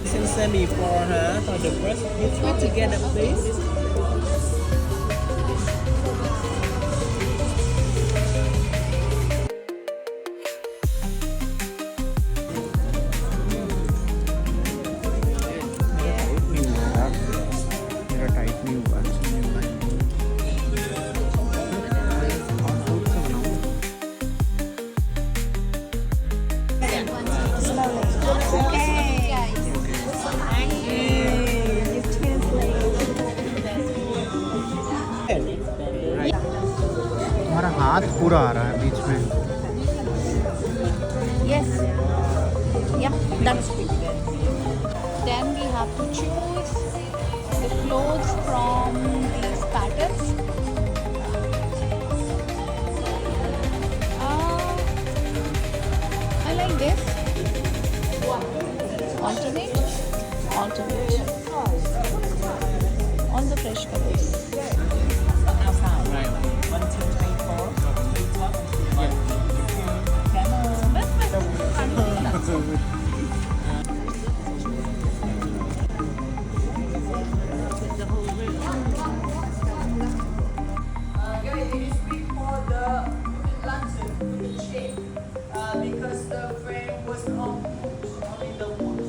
Sesame for her for the breast. Mix it together, please. हमारा हाथ पूरा आ रहा है बीच में. Yes. Yeah, that's it. Then we have to choose the clothes from these patterns. I like this. Alternate. All the fresh colors. Right. 1, 2, 3, 4. 3 top. 1, 2, 3. Because the frame was not in the wood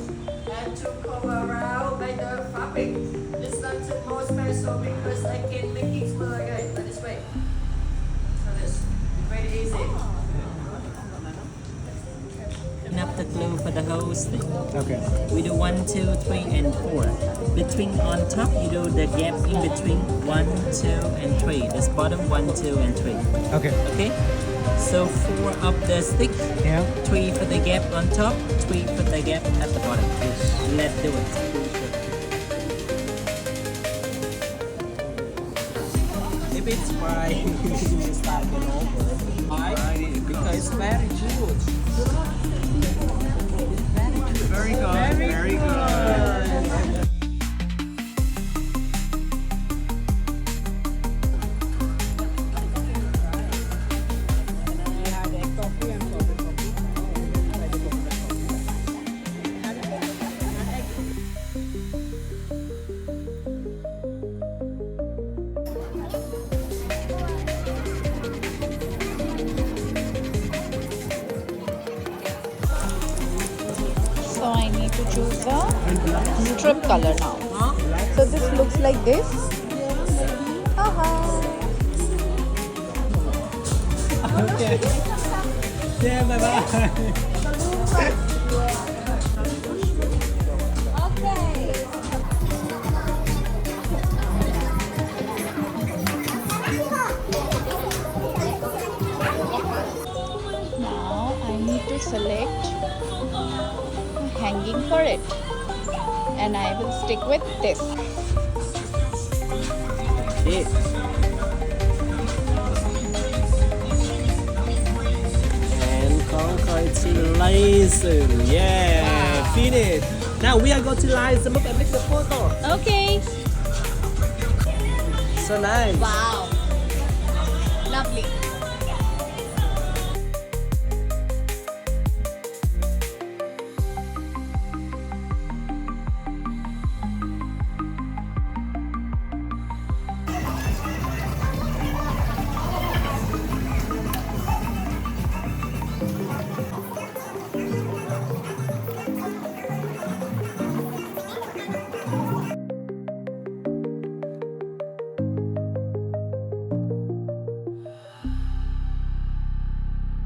and to cover around by the fabric. This lantern more special because I can make it smell again by this way. So this very easy. Up the glue for the whole stick. Okay. We do 1, 2, 3, and 4. Between on top, you do the gap in between 1, 2, and 3. This bottom 1, 2, and 3. Okay. Okay. So 4 up the stick. Yeah. 3 for the gap on top. 3 for the gap at the bottom. Let's do it. If it's fine, you start it over. Why? Because it's very good. Very good. Very good. So I need to choose the strip color now. So this looks like this. Okay. Yeah, bye bye. Now I need to select hanging for it, and I will stick with this. And congratulations. Yeah, Wow. finish. Now we are going to light them up and make the photo. Okay. So nice. Wow.